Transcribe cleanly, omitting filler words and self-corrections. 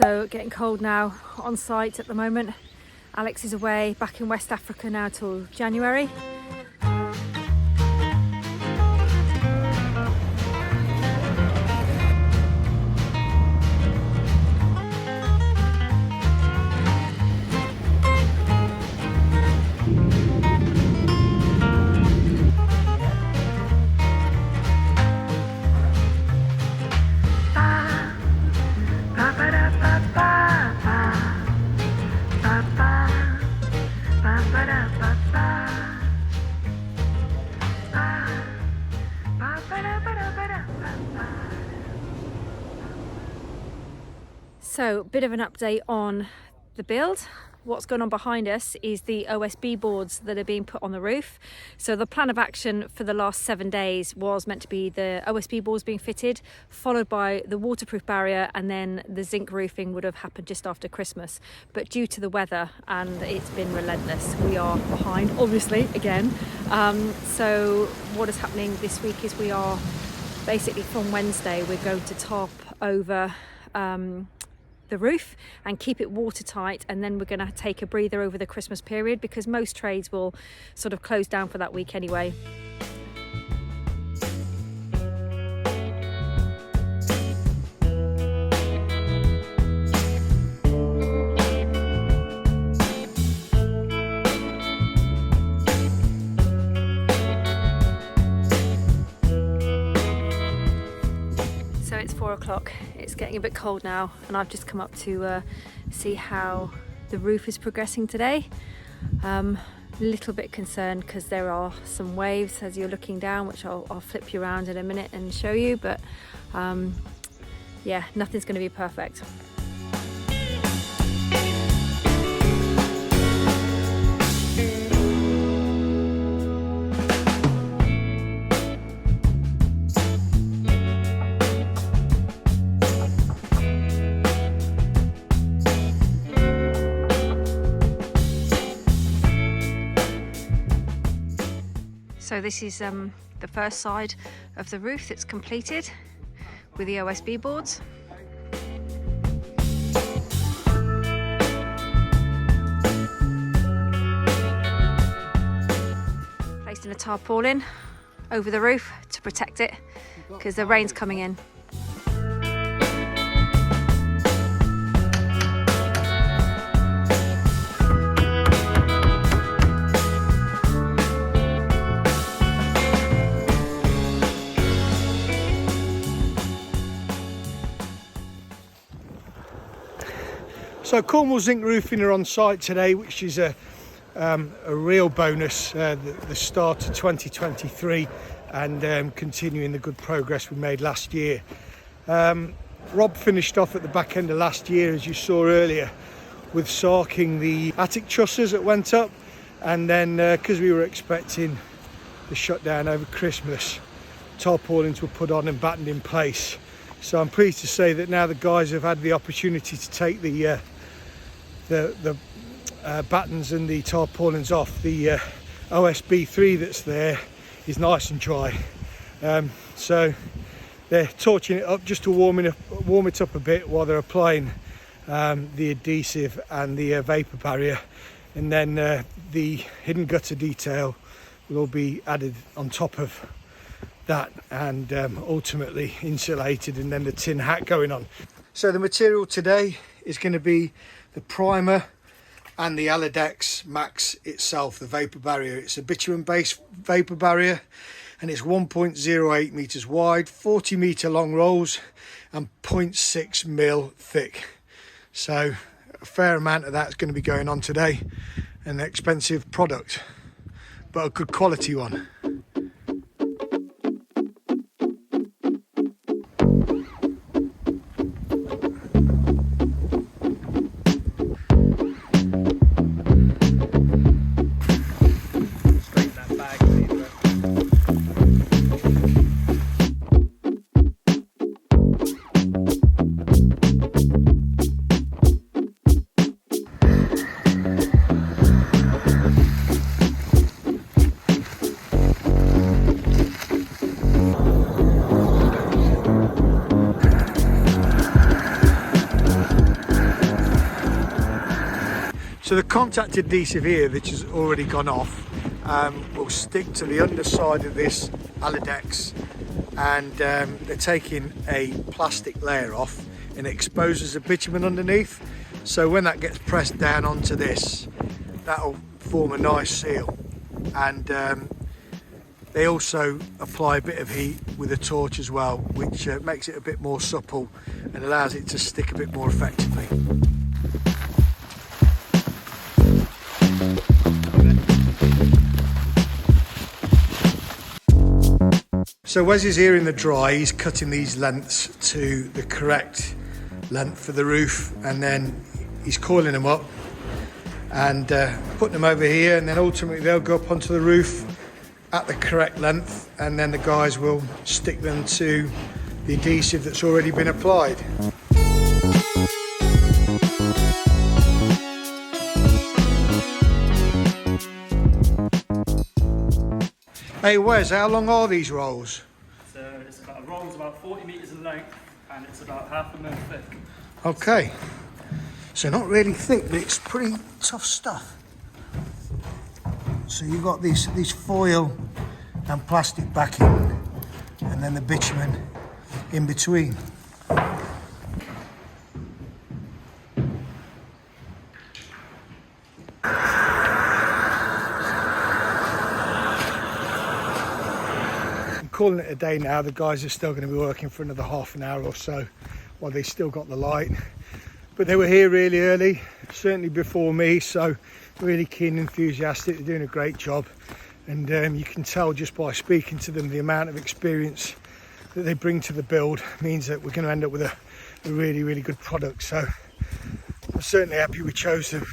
So getting cold now on site at the moment. Alex is away back in West Africa now till January. So, bit of an update on the build. What's going on behind us is the OSB boards that are being put on the roof. So the plan of action for the last 7 days was meant to be the OSB boards being fitted, followed by the waterproof barrier, and then the zinc roofing would have happened just after Christmas. But due to the weather, and it's been relentless, we are behind, obviously, again. So what is happening this week is we are basically from Wednesday, we're going to top over the roof and keep it watertight, and then we're going to take a breather over the Christmas period because most trades will sort of close down for that week anyway. So it's 4 o'clock. It's getting a bit cold now, and I've just come up to see how the roof is progressing today. Little bit concerned because there are some waves as you're looking down, which I'll flip you around in a minute and show you, but yeah, nothing's going to be perfect. So this is the first side of the roof that's completed with the OSB boards. Placed in a tarpaulin over the roof to protect it because the rain's coming in. So Cornwall Zinc Roofing are on site today, which is a real bonus, the start of 2023 and continuing the good progress we made last year. Rob finished off at the back end of last year, as you saw earlier, with sarking the attic trusses that went up, and then because we were expecting the shutdown over Christmas, tarpaulins were put on and battened in place. So I'm pleased to say that now the guys have had the opportunity to take the battens and the tarpaulins off. The OSB 3 that's there is nice and dry, so they're torching it up just to warm it up a bit while they're applying the adhesive and the vapor barrier, and then the hidden gutter detail will all be added on top of that and ultimately insulated, and then the tin hat going on. So the material today is going to be the primer and the Aladex Max itself, the vapor barrier. It's a bitumen based vapor barrier, and it's 1.08 meters wide, 40 meter long rolls and 0.6 mil thick. So a fair amount of that's going to be going on today. An expensive product, but a good quality one. So the contact adhesive here, which has already gone off, will stick to the underside of this Alidex, and they're taking a plastic layer off and it exposes the bitumen underneath. So when that gets pressed down onto this, that'll form a nice seal. And they also apply a bit of heat with a torch as well, which makes it a bit more supple and allows it to stick a bit more effectively. So Wes is here in the dry, he's cutting these lengths to the correct length for the roof, and then he's coiling them up and putting them over here, and then ultimately they'll go up onto the roof at the correct length, and then the guys will stick them to the adhesive that's already been applied. Hey Wes, how long are these rolls? So a roll's about 40 metres in length and it's about half a mil thick. Okay, so not really thick, but it's pretty tough stuff. So you've got these foil and plastic backing, and then the bitumen in between. Calling it a day now. The guys are still going to be working for another half an hour or so while they still got the light, but they were here really early, certainly before me, so really keen, enthusiastic. They're doing a great job, and you can tell just by speaking to them the amount of experience that they bring to the build means that we're going to end up with a really good product. So I'm certainly happy we chose them.